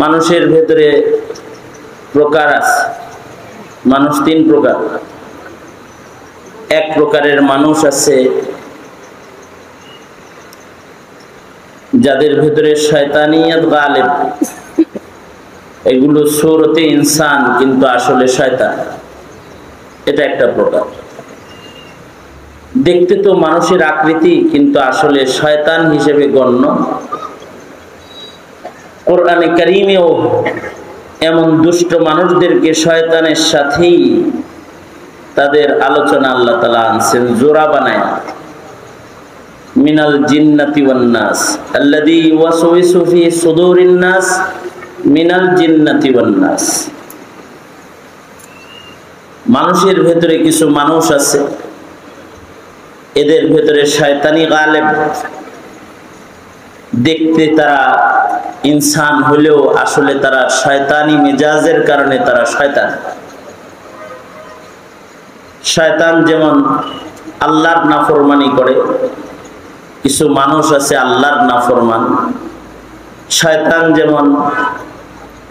মানুষের ভেতরে প্রকার আছে। মানুষ তিন প্রকার। এক প্রকারের মানুষ আছে যাদের ভেতরে শয়তানিয়ত গালেব, এগুলো সূরতে ইনসান কিন্তু আসলে শয়তান, এটা একটা প্রকার। দেখতে তো মানুষের আকৃতি কিন্তু আসলে শয়তান হিসেবে গণ্য। কোরআনে কারীমেও এমন দুষ্ট মানুষদেরকে শয়তানের সাথেই তাদের আলোচনা আল্লাহ তাআলা আনছেন জোড়া বানায়। মিনাল জিন্নাতি ওয়ান নাস আল্লাযী ওয়াসওয়িসু ফি সুদুরিন নাস মিনাল জিন্নাতি ওয়ান নাস। মানুষের ভেতরে কিছু মানুষ আছে, এদের ভেতরে শয়তানি গালেব। দেখতে তারা ইনসান হলেও আসলে তারা শয়তানি মেজাজের কারণে তারা শয়তান। শয়তান যেমন আল্লাহর নাফরমানি করে, কিছু মানুষ আছে আল্লাহর নাফরমান। শয়তান যেমন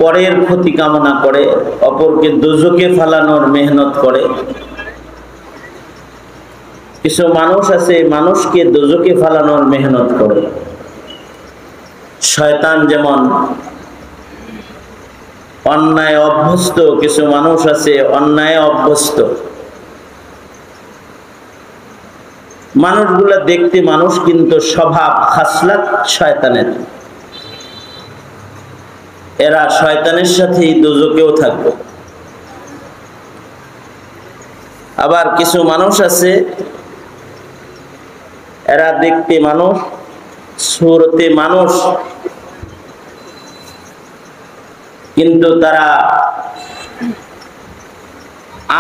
পরের ক্ষতি কামনা করে, অপরকে দোজখে ফেলানোর মেহনত করে, কিছু মানুষ আছে মানুষকে দোজখে ফেলানোর মেহনত করে। শয়তান যেমন অন্যায় অভ্যস্ত, কিছু মানুষ আছে অন্যায় অভ্যস্ত। মানুষগুলা দেখতে মানুষ কিন্তু স্বভাব খাসলাত শয়তানের। এরা শয়তানের সাথেই দোজখেও থাকবে। আবার কিছু মানুষ আছে এরা দেখতে মানুষ, সুরতে মানুষ, কিন্তু তারা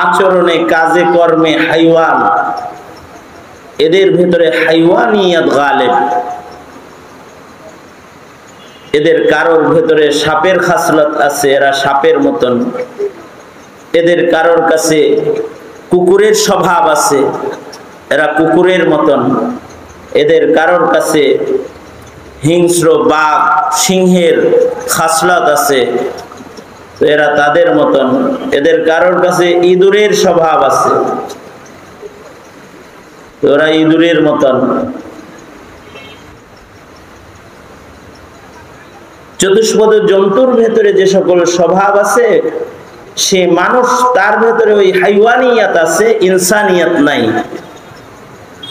আচরণে কাজে কর্মে হাইওয়ান। এদের ভেতরে হাইওয়ানিয়াত গালেব। এদের কারোর ভেতরে সাপের খাসলত আছে, এরা সাপের মতন। এদের কারোর কাছে কুকুরের স্বভাব আছে, এরা কুকুরের মতন। এদের কারোর কাছে হিংস্র বাঘ সিংহের খাসলত আছে, এরা তাদের মতন। এদের কারোর কাছে ইঁদুরের স্বভাব আছে, ওরা ইঁদুরের মতন। চতুষ্পদ জন্তুর ভেতরে যে সকল স্বভাব আছে সে মানুষ, তার ভেতরে ওই হাইওয়ানিয়াত আছে, ইনসানিয়াত নাই।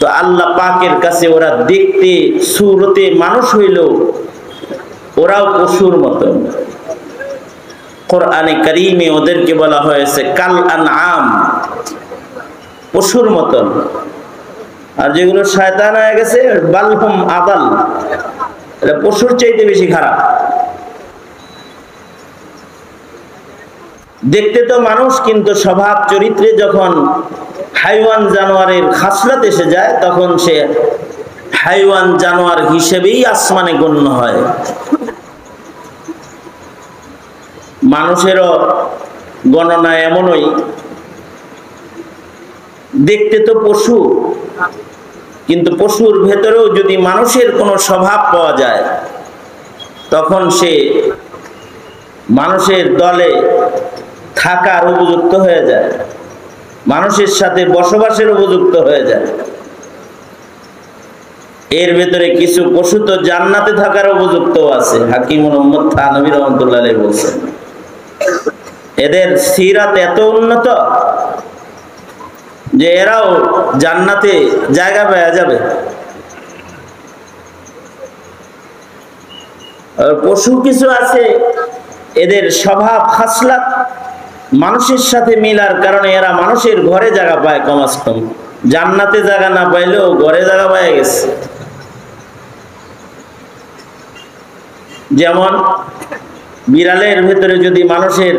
তো আল্লাহ পাকের কাছে ওরা দেখতে সুরতে মানুষ হইলেও ওরাও পশুর মতন। কোরআনে কারীমে ওদেরকে বলা হয়েছে কাল আনআম, পশুর মতন। আর যেগুলো শয়তান হয়ে গেছে বালহুম আদাল, এটা পশুর চাইতে বেশি খারাপ। দেখতে তো মানুষ কিন্তু স্বভাব চরিত্রে যখন হাইওয়ান জানোয়ারের খাসলাত এসে যায় তখন সে হাইওয়ান জানোয়ার হিসেবেই আসমানে গণ্য হয়। মানুষেরও গণনা এমনই, দেখতে তো পশু কিন্তু পশুর ভেতরেও যদি মানুষের কোনো স্বভাব পাওয়া যায় তখন সে মানুষের দলে থাকার উপযুক্ত হয়ে যায়, মানুষের সাথে বসবাসের উপযুক্ত হয়ে যায়। এর ভেতরে কিছু পশু তো জান্নাতে থাকার উপযুক্ত আছে। হাকিম মুহাম্মদ থানভী রাহমাতুল্লাহ আলাইহি বলেছেন এদের সিরাত এত উন্নত যে এরাও জান্নাতে জায়গা পেয়ে যাবে। আর পশু কিছু আছে এদের স্বভাব খাসলাত মানুষের সাথে মিলার কারণে এরা মানুষের ঘরে জায়গা পায়, কমাস কম। জান্নাতে জায়গা না পাইলেও ঘরে জায়গা পায় গেছে। যেমন বিড়ালের ভেতরে যদি মানুষের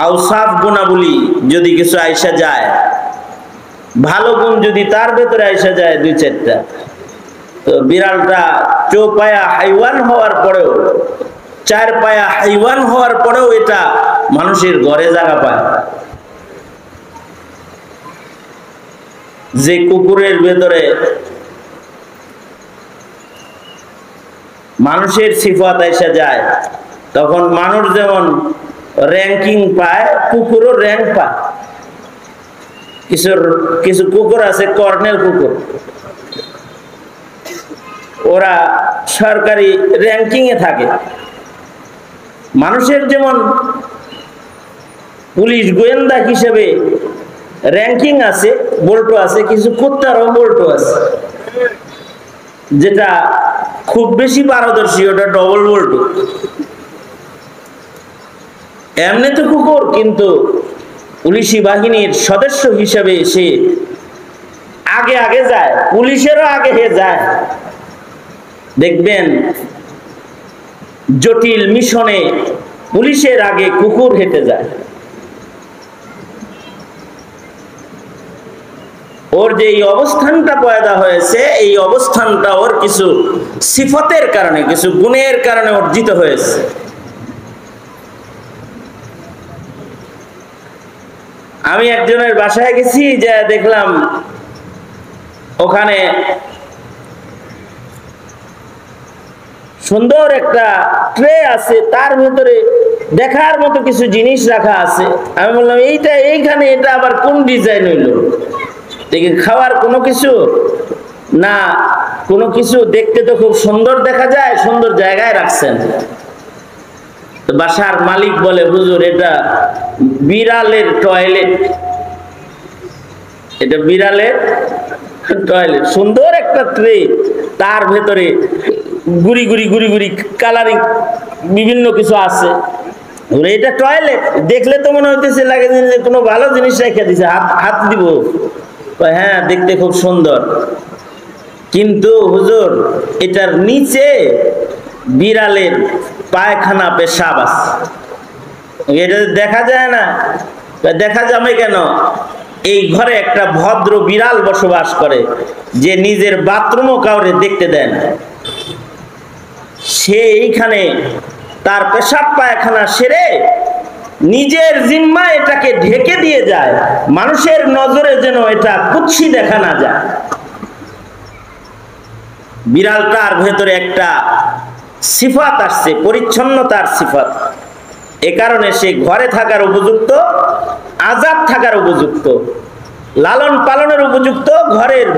আওসাফ গুণাবলী যদি কিছু আইসা যায়, ভালো গুণ যদি তার ভেতরে আইসা যায় দুই চারটা, তো বিড়ালটা চৌপায়া হাইওয়ান হওয়ার পরেও, চার পায়া হাইওয়ান হওয়ার পরেও এটা মানুষের ঘরে জায়গা পায়। যে কুকুরের ভেতরে মানুষের সিফাত এসে যায়, তখন মানুষ যেমন র্যাঙ্কিং পায়, কুকুরও র্যাঙ্ক পায়। কিছু কুকুর আছে কর্নেল কুকুর, ওরা সরকারি র্যাঙ্কিং এ থাকে। মানুষের যেমন পুলিশ গোয়েন্দা হিসেবে র্যাঙ্কিং আছে, বল্টু আছে, কিছু কুত্তারও বল্টু আছে, যেটা খুব বেশি পারদর্শী ওটা ডবল বল্টু। এমনি তো কুকুর, কিন্তু পুলিশি বাহিনীর সদস্য হিসেবে সে আগে আগে যায়, পুলিশেরও আগে যায়। দেখবেন জটিল মিশনে পুলিশের আগে কুকুর হেঁটে যায়। ওর যে এই অবস্থানটা পয়দা হয়েছে, এই অবস্থানটা ওর কিছু সিফতের কারণে, কিছু গুণের কারণে অর্জিত হয়েছে। আমি একজনের বাসায় গেছি, যে দেখলাম ওখানে সুন্দর একটা ট্রে আছে, তার ভেতরে দেখার মতো কিছু জিনিস রাখা আছে। আমি বললাম এইখানে এটা আবার কোন ডিজাইন হইলো? দেখি খাওয়ার কোনো কিছু না, কোনো কিছু দেখতে তো খুব সুন্দর দেখা যায়, সুন্দর জায়গায় রাখছেন। বাসার মালিক বলে, হুজুর এটা বিড়ালের টয়লেট, এটা বিড়ালের টয়লেট। সুন্দর একটা ট্রে, তার ভেতরে গুড়ি গুড়ি গুড়ি গুড়ি কালারিং বিভিন্ন কিছু আছে। এটা টয়লেট দেখলে তো মনে হইতেছে লাগে কোনো ভালো জিনিস রেখে দিছে, হাত দিব। হ্যাঁ, দেখতে খুব সুন্দর, কিন্তু হুজুর এটার নিচে বিড়ালের পায়খানা পেশাব আছে। এটা দেখা যায় না? দেখা যাবে কেন? এই ঘরে একটা ভদ্র বিড়াল বসবাস করে, যে নিজের বাথরুমও কাউরে দেখতে দেয় না। সে এইখানে তার পেশাব পায়খানা সেরে নিজের জিম্মায় এটাকে ঢেকে দিয়ে যায়, মানুষের নজরে যেন এটা কুৎসি দেখা না যায়। বিড়ালটার ভেতরে একটা সিফাত আসছে, পরিচ্ছন্নতার সিফাত। এ কারণে সে ঘরে থাকার উপযুক্ত, আজাদ থাকার উপযুক্ত, লালন পালনের উপযুক্ত। ঘরের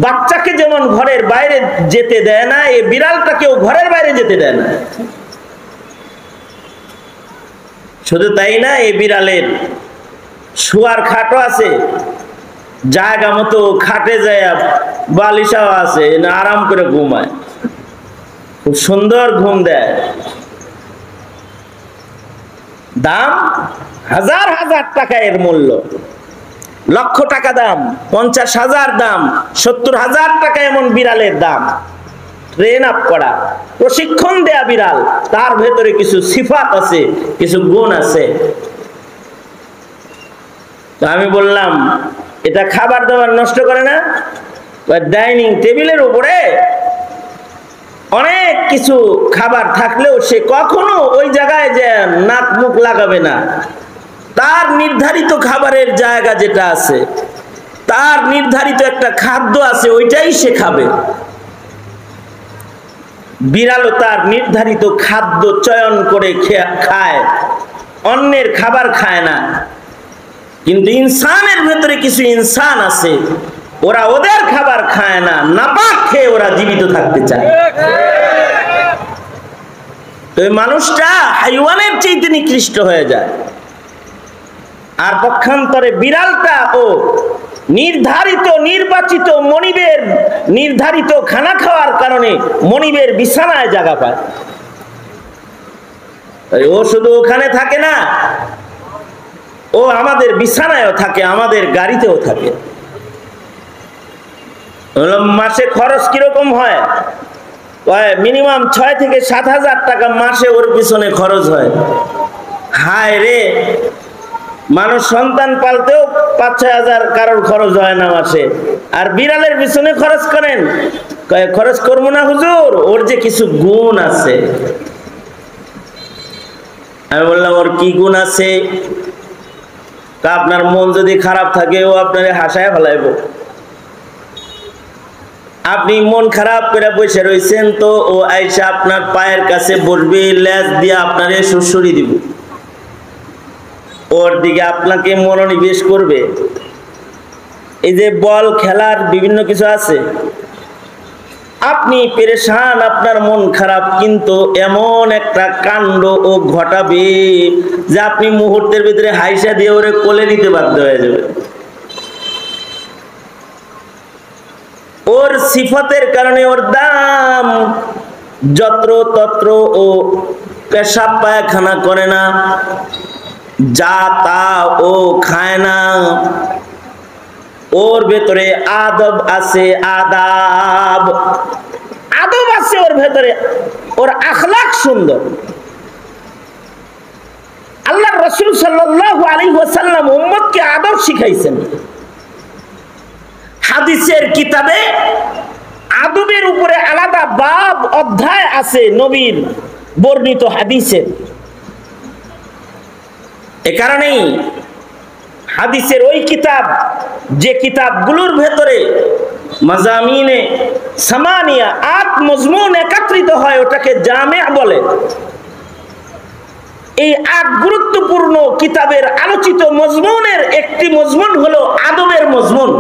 বাচ্চাকে যেমন ঘরের বাইরে যেতে দেয় না, এই বিড়ালটাকেও ঘরের বাইরে যেতে দেয় না। শুধু তাই না, এই বিড়ালের শোয়ার খাটও আছে, জায়গা মতো খাটে যায়, বালিশাও আছে, আরাম করে ঘুমায়, খুব সুন্দর ঘুম দেয়। দাম হাজার হাজার টাকা, এর মূল্য লক্ষ টাকা দাম, 50,000 দাম, 70,000 টাকা এমন বিড়ালের দাম। ট্রেন আপ করা, প্রশিক্ষণ দেয়া বিড়াল, তার ভেতরে কিছু সিফাত আছে, কিছু গুণ আছে। তো আমি বললাম, এটা খাবার দাবার নষ্ট করে না? ডাইনিং টেবিলের উপরে অনেক কিছু খাবার থাকলেও সে কখনো ওই জায়গায় যে নাক মুখ লাগাবে না। তার নির্ধারিত খাবারের জায়গা যেটা আছে, তার নির্ধারিত একটা খাদ্য আছে, ওইটাই সে খাবে। বিড়ালও তার নির্ধারিত খাদ্য চয়ন করে খায়, অন্যের খাবার খায় না। কিন্তু ইনসানের ভেতরে কিছু ইনসান আছে, ওরা ওদের খাবার খায় না, নাপাক খেয়ে ওরা জীবিত থাকতে চায়। তো এই মানুষটা হাইওয়ানের চাইতে নিকৃষ্ট হয়ে যায়। আর পক্ষান্তরে বিড়ালটা ও নির্ধারিত নির্বাচিত মনিবের নির্ধারিত খানা খাওয়ার কারণে মনিবের বিছানায় জায়গা পায়। ও শুধু ওখানে থাকে না, ও আমাদের বিছানায়ও থাকে, আমাদের গাড়িতেও থাকে। মাসে খরচ কিরকম হয়? মিনিমাম 6 থেকে 7,000 টাকা মাসে ওর পিছনে খরচ হয়। হায় রে, মানুষ সন্তান পালতেও 5-6 হাজার কারোর খরচ হয় না মাসে, আর বিড়ালের পিছনে খরচ করেন? খরচ করবো না হুজুর, ওর যে কিছু গুণ আছে। আমি বললাম, ওর কি গুণ আছে? আপনার মন যদি খারাপ থাকে, ও আপনার হাসায় ফেলাইব। আপনি মন খারাপ করে বসে রয়েছেন, তো ও আইসা আপনার পায়ের কাছে বসবে, লেজ দিয়ে আপনারে সুড়সুড়ি দিব, ওর দিকে আপনাকে মনোনিবেশ করবে। এই যে বল খেলার বিভিন্ন কিছু আছে, আপনি পেরেশান, আপনার মন খারাপ, কিন্তু এমন একটা কাণ্ড ও ঘটাবে যে আপনি মুহূর্তের ভিতরে হাইসা দিয়ে ওরে কোলে নিতে বাধ্য হয়ে যাবে। ওর সিফতের কারণে ওর দাম, যত্র তত্র ও পেশাব পায়খানা করে না, যা তা ও খায় না, ওর ভেতরে আদব আছে, আদব আছে ওর ভেতরে, ওর আখলাক সুন্দর। আল্লাহ রাসূল সাল্লাল্লাহু আলাইহি ওয়াসাল্লাম উম্মতকে আদব শিখাইছেন। হাদিসের কিতাবে আদবের উপরে আলাদা বাব অধ্যায় আছে নবীর বর্ণিত হাদিসের। এ কারণেই হাদিসের ওই কিতাব, যে কিতাবগুলোর ভেতরে মাজামিনে সামানিয়া ৮ মজমুন একত্রিত হয়, ওটাকে জামিয়া বলে। এই ৮ গুরুত্বপূর্ণ কিতাবের আলোচিত মজমুনের একটি মজমুন হলো আদবের মজমুন।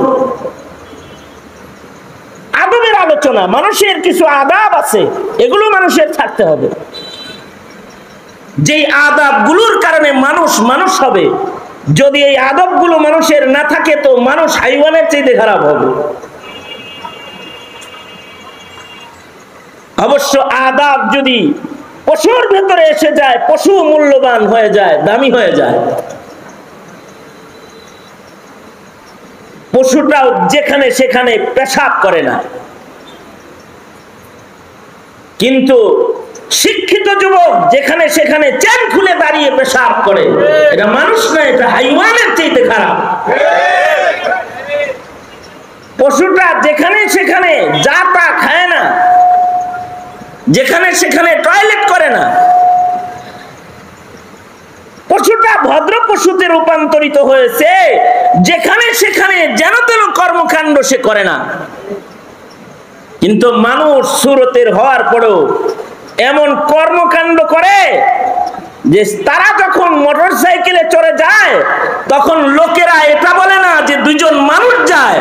আদবের আলোচনা, মানুষের কিছু আদাব আছে, এগুলো মানুষের থাকতে হবে। যেই আদাবগুলোর কারণে মানুষ মানুষ হবে, যদি এই আদবগুলো মানুষের না থাকে তো মানুষ হাইওয়ানের চাইতে খারাপ হবে। অবশ্য আদাব যদি পশুর ভেতরে এসে যায়, পশু মূল্যবান হয়ে যায়, দামি হয়ে যায়। পশুটাও যেখানে সেখানে পেশাব করে না, কিন্তু শিক্ষিত যুবক যেখানে সেখানে চেন খুলে দাঁড়িয়ে পেশাব করে, এটা মানুষ না, এটা হাইওয়ানের চাইতে খারাপ। পশুটা যেখানে সেখানে যা তা খায় না, যেখানে সেখানে টয়লেট করে না, পশুটা ভদ্র পশুতে রূপান্তরিত হয়েছে, যেখানে সেখানে যেন তেন কর্মকাণ্ড সে করে না। কিন্তু মানুষ সুরতের হওয়ার পরেও এমন কর্মকাণ্ড করে যে তারা যখন মোটর সাইকেলে চড়ে যায়, তখন লোকেরা এটা বলে না যে দুইজন মানুষ যায়,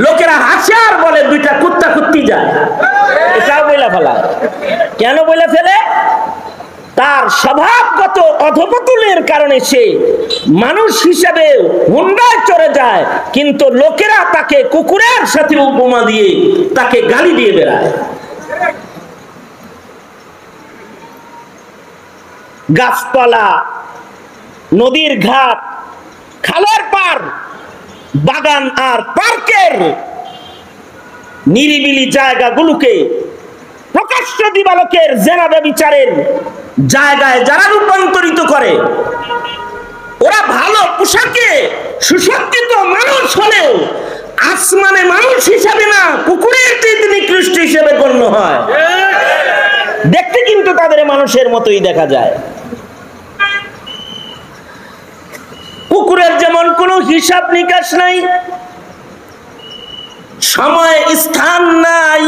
লোকেরা হাসে আর বলে দুইটা কুত্তা কুত্তি যায়। এটাও বলে ফেলা। কেন বলে ফেলে? তার স্বভাবগত অধপতনের কারণে সে মানুষ হিসাবে হুন্ডায় চড়ে যায়, কিন্তু লোকেরা তাকে কুকুরের সাথে উপমা দিয়ে তাকে গালি দিয়ে বেড়ায়। গাছপালা, নদীর ঘাট, খালের পার, বাগান আর পার্কের নিরিবিলি জায়গাগুলোকে প্রকাশ্য দিবালোকের জেনা ব্যভিচারের জায়গায় যারা রূপান্তরিত করে, ওরা ভালো পোশাকে সুসজ্জিত মানুষ হলেও আসমানে মানুষ হিসাবে না, কুকুরের চেয়ে নিকৃষ্ট হিসেবে গণ্য হয়। দেখতে কিন্তু তাদের মানুষের মতোই দেখা যায়। কুকুরের যেমন কোনো হিসাব নিকাশ নাই, সময় স্থান নাই,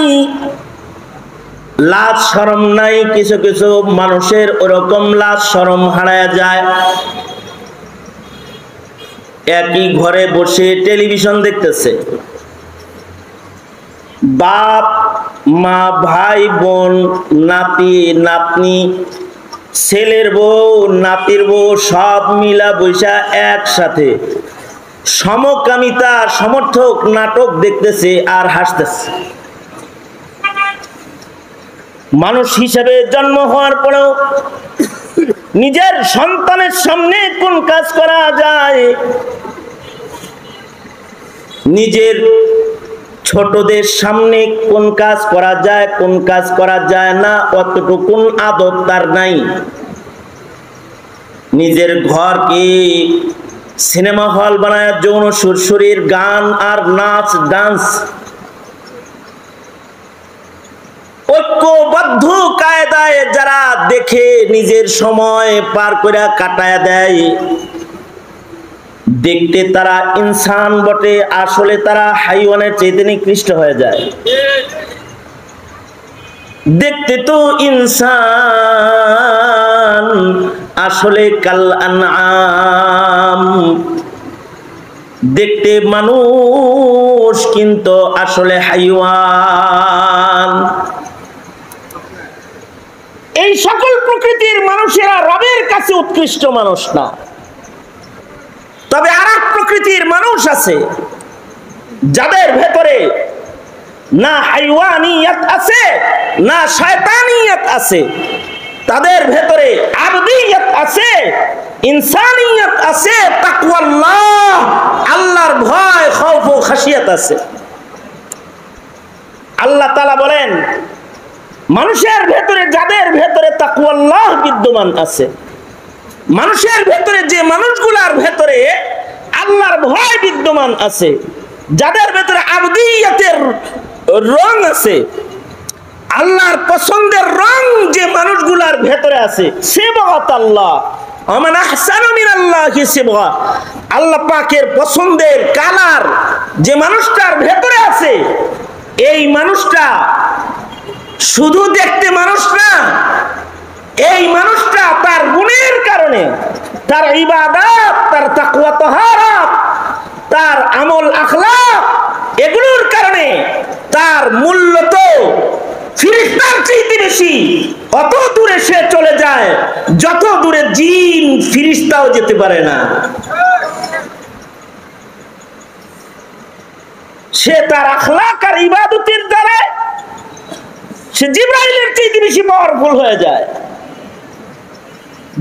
লাজ শরম নাই, কিছু কিছু মানুষের ওরকম লাজ শরম হারায় যায়। একই ঘরে বসে টেলিভিশন দেখতেছে, বাপ মা ভাই বোন নাতি নাতনি ছেলের বউ নাতির বউ সব মিলা বৈশা একসাথে সমকামিতা সমর্থক নাটক দেখতেছে আর হাসতেছে। মানুষ হিসেবে জন্ম হওয়ার পরেও নিজের সন্তানের সামনে কোন কাজ করা যায়, নিজের ছোটদের সামনে কোন কাজ করা যায়, কোন কাজ করা যায় না, অতটুকুন আদব তার নাই। নিজের ঘরকে সিনেমা হল বানায় যৌন সুরসুরির গান আর নাচ ডান্স ঐক্যবদ্ধ কায়দায় যারা দেখে নিজের সময় পার করে কাটায় দেয়, দেখতে তারা ইনসান বটে, আসলে তারা হাইওয়ানের চাইতে নিকৃষ্ট হয়ে যায়। দেখতে তো ইনসান, আসলে কাল আনআম। দেখতে মানুষ কিন্তু আসলে হাইওয়ান। এই সকল প্রকৃতির মানুষেরা রবের কাছে উৎকৃষ্ট মানুষ না। তবে আর এক প্রকৃতির মানুষ আছে যাদের ভেতরে না হাইওয়ানিয়ত আছে না শয়তানিয়ত আছে, তাদের ভেতরে আবদিয়ত আছে, ইনসানিয়ত আছে, তাকওয়াল্লাহ, আল্লাহর ভয়, খৌফ ও খাশিয়াত আছে। আল্লাহ তাআলা বলেন, মানুষের ভেতরে যাদের ভেতরে তাকওয়াল্লাহ বিদ্যমান আছে, মানুষের ভেতরে যে মানুষগুলার ভেতরে আল্লাহর ভয় বিদ্যমান আছে, যাদের ভেতরে আবদিয়তের রং আছে, আল্লাহর পছন্দের রং যে মানুষগুলার ভেতরে আছে, সিবগাত আল্লাহ, আমান আহসানু মিনাল্লাহি সিবগা, আল্লাহ পাকের পছন্দের কালার যে মানুষটার ভেতরে আছে, এই মানুষটা শুধু দেখতে মানুষ না, এই মানুষটা তার গুণের কারণে, তার ইবাদত, তার তাকওয়া তাহারাত, তার আমল আখলাক, এগুলোর কারণে তার মূল্য তো ফেরেশতার চাইতে বেশি। অত দূরে সে চলে যায় যত দূরে জিন ফেরেশতাও যেতে পারে না। সে তার আখলাক আর ইবাদতের দ্বারা সে জিবরাইলের চাইতে বেশি পাওয়ারফুল হয়ে যায়।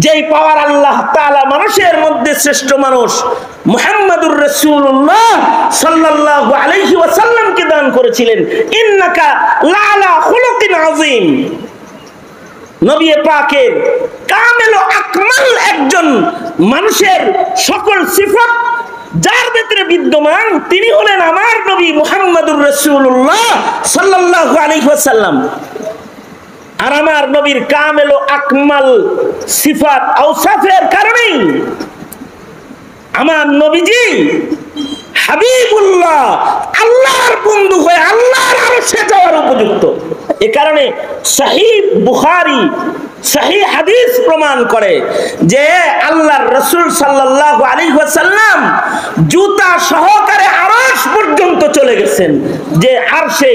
যেই পাওয়ার আল্লাহ তাআলা মানুষের মধ্যে শ্রেষ্ঠ মানুষ মুহাম্মদুর রাসূলুল্লাহ সাল্লাল্লাহু আলাইহি ওয়াসাল্লামকে দান করেছিলেন, ইন্নাকা লাআলা খুলুকিন আযীম। নবী পাকের কামেল ও আকমাল একজন মানুষের সকল সিফাত যার ভেতরে বিদ্যমান, তিনি হলেন আমার নবী মুহাম্মদুর রাসূলুল্লাহ সাল্লাল্লাহু আলাইহি ওয়াসাল্লাম। আর আমার নবীর কামেল ও আকমাল সিফাত আওসাফের কারণেই আমার নবীজি হাবিবুল্লাহ, আল্লাহর বন্ধু হয়ে আল্লাহর আরশে যাওয়ার উপযুক্ত। এ কারণে সহিহ বুখারী, সহিহ হাদিস প্রমাণ করে যে আল্লাহর রাসূল সাল্লাল্লাহু আলাইহি ওয়াসাল্লাম জুতা সহকারে আরশ পর্যন্ত চলে গেছেন, যে আরশে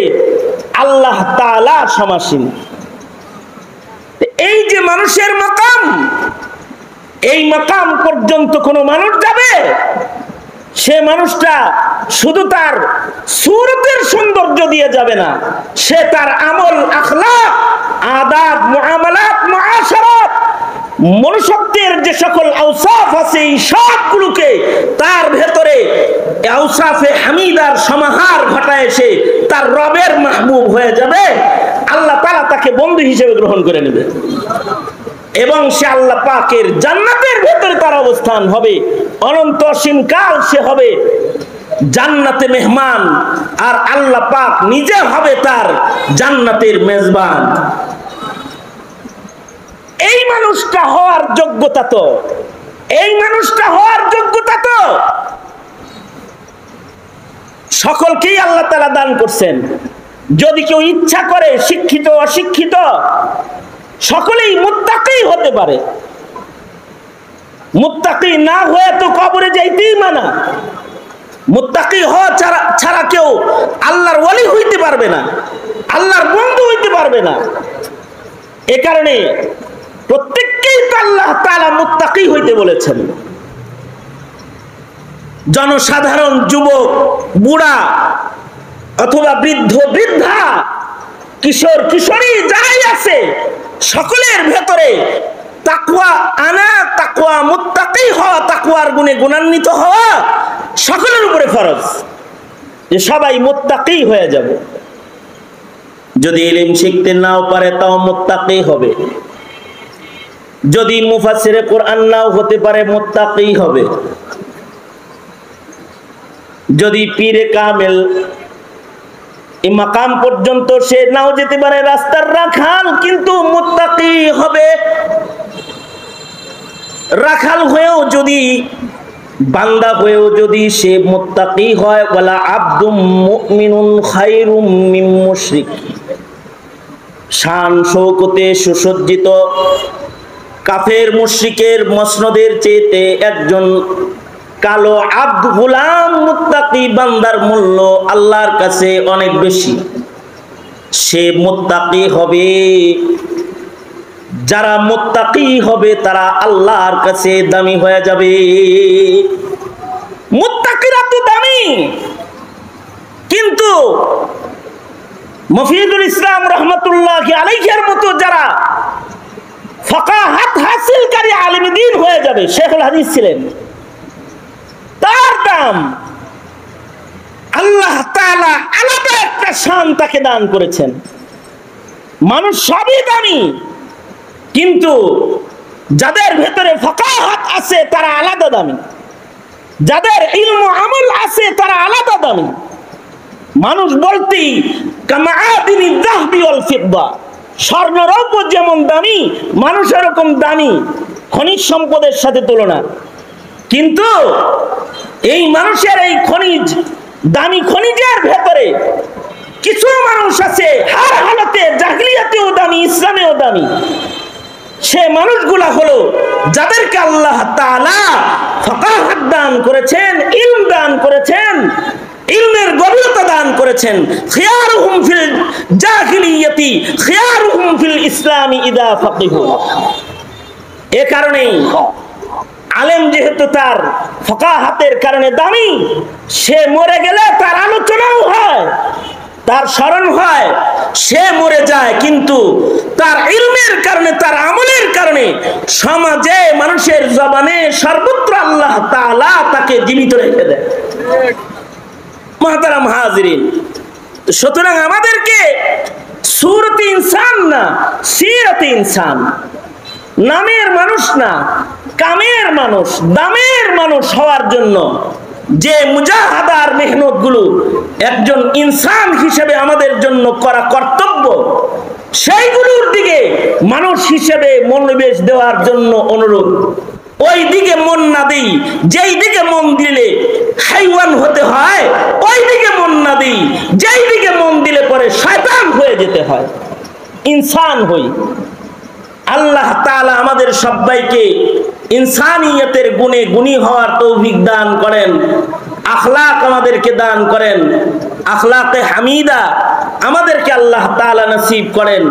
আল্লাহ তাআলা সমাসীন। এই যে মানুষের মাকাম, এই মাকাম পর্যন্ত কোন মানুষ যাবে, সে মানুষটা শুধু তার সূরতের সৌন্দর্য দিয়ে যাবে না, সে তার আমল, আখলাক, আদাব, মুআমালাত, মুআশারাত, মনুষ্যত্বের যে সকল আওসাফ আছে, এই সবগুলোকে তার ভেতরে আওসাফে হামিদার সমাহার ঘটায় সে তার রবের মাহবুব হয়ে যাবে। আল্লাহ তাআলা তাকে বন্ধু হিসেবে গ্রহণ করে নেবে এবং সে আল্লাহ পাকের জান্নাতের ভেতরে তার অবস্থান হবে, অনন্ত অসীম কাল সে হবে জান্নাতে মেহমান, আর আল্লাহ পাক নিজে হবে তার জান্নাতের মেজবান। এই মানুষটা হওয়ার যোগ্যতা তো, এই মানুষটা হওয়ার যোগ্যতা তো সকলকেই আল্লাহ তাআলা দান করছেন। যদি কেউ ইচ্ছা করে, শিক্ষিত অশিক্ষিত সকলেই মুত্তাকি হতে পারে। মুত্তাকি না হয়ে তো কবরে যাইতেই মানা। মুত্তাকি হওয়া ছাড়া কেউ আল্লাহর ওলি হইতে পারবে না, আল্লাহর বন্ধু হইতে পারবে না। এ কারণে প্রত্যেককেই তো আল্লাহ তাআলা মুত্তাকি হইতে বলেছেন। জনসাধারণ, যুবক, বুড়া অথবা বৃদ্ধ, বৃদ্ধা, কিশোর, কিশোরী যাই আছে, সকলের ভেতরে তাকওয়া আনা, তাকওয়া, মুত্তাকি হওয়া, তাকওয়ার গুণে গুণান্বিত হওয়া সকলের উপরে ফরজ, যে সবাই মুত্তাকি হয়ে যাবে। যদি ইলম শিখতে নাও পারে তাও মুত্তাকি হবে, যদি মুফাসসিরে কোরআন নাও হতে পারে মুত্তাকি হবে, যদি পীরে কামেল এই মাকাম পর্যন্ত সে নাও যেতে পারে, রাস্তার রাখাল, কিন্তু মুত্তাকি হবে। রাখাল হয়েও যদি বান্দা হয়েও যদি সে মুত্তাকি হয়, ওয়ালা আবদুম মুমিনুন খায়রুম মিন মুশরিক, শান শৌকতে সুসজ্জিত কাফের মুশরিকের মসনদের চেয়ে একজন কালো আব্দ গোলাম মুত্তাকি বান্দার মূল্য আল্লাহর কাছে অনেক বেশি। সে মুত্তাকি হবে, যারা মুত্তাকি হবে তারা আল্লাহর কাছে দামি হয়ে যাবে। মুত্তাকিরা তো দামি, কিন্তু মফিদুল ইসলাম রহমতুল্লাহি আলাইহির মতো যারা ফাকাহাত হাসিলকারী আলেম দ্বীন হয়ে যাবে, শেখুল হাদিস ছিলেন, তার দাম আল্লাহ তাআলা আলাদা একটা শান তাকে দান করেছেন। মানুষ সবই দামি, কিন্তু যাদের ভেতরে ফাকাহাত আছে তারা আলাদা দামি, যাদের ইলম আমল আছে তারা আলাদা দামি। মানুষ বলতেই কামাআদিনি যাহবি ওয়াল ফিদ্দা, স্বর্ণ রৌপ্য যেমন দামি, মানুষ এরকম দামি খনিজ সম্পদের সাথে তুলনা। কিন্তু এই মানুষের এই খনিজ, দামি খনিজের ভেতরে কিছু মানুষ আছে হার হালতে, জাহিলিয়াতেও দামি, ইসলামেও দামি। সে মানুষগুলা হলো যাদেরকে আল্লাহ তাআলা ফাকাহাত দান করেছেন, ইলম দান করেছেন, ইলমের গভীরতা দান করেছেন। খিয়ারুহুম ফিল জাহিলিয়াতি খিয়ারুহুম ফিল ইসলামি ইদা ফাকিহু। এ কারণেই আলেম যেহেতু তার ফাকাহাতের কারণে দামি, সে মরে গেলে তার আলোচনাও হয়, তার স্মরণ হয়, সে মরে যায়, কিন্তু তার ইলমের কারণে, তার আমলের কারণে সমাজে মানুষের জবানে সর্বত্র আল্লাহ তাআলা তাকে জীবিত রেখে দেয়। মুহতারাম হাজিরিন, সুতরাং আমাদেরকে সূরতে ইনসান না, সিরাতে ইনসান, নামের মানুষ না, কামের মানুষ, দামের মানুষ হওয়ার জন্য যে মুজাহাদার মেহনত গুলো একজন ইনসান হিসেবে আমাদের জন্য করা কর্তব্য, সেইগুলোর দিকে মানুষ হিসেবে মনোনিবেশ দেওয়ার জন্য অনুরোধ। ওই দিকে মন না দেই, যেই দিকে মন দিলে হাইওয়ান হতে হয়, ওই দিকে মন না দেই, যেই দিকে মন দিলে পরে শয়তান হয়ে যেতে হয়, ইনসান হই। আল্লাহ তাআলা আমাদের সবাইকে ইনসানিয়তের গুণে গুণী হওয়ার তৌফিক দান করেন, আখলাক আমাদেরকে দান করেন, আখলাকে হামিদা আমাদেরকে আল্লাহ তাআলা নসিব করেন।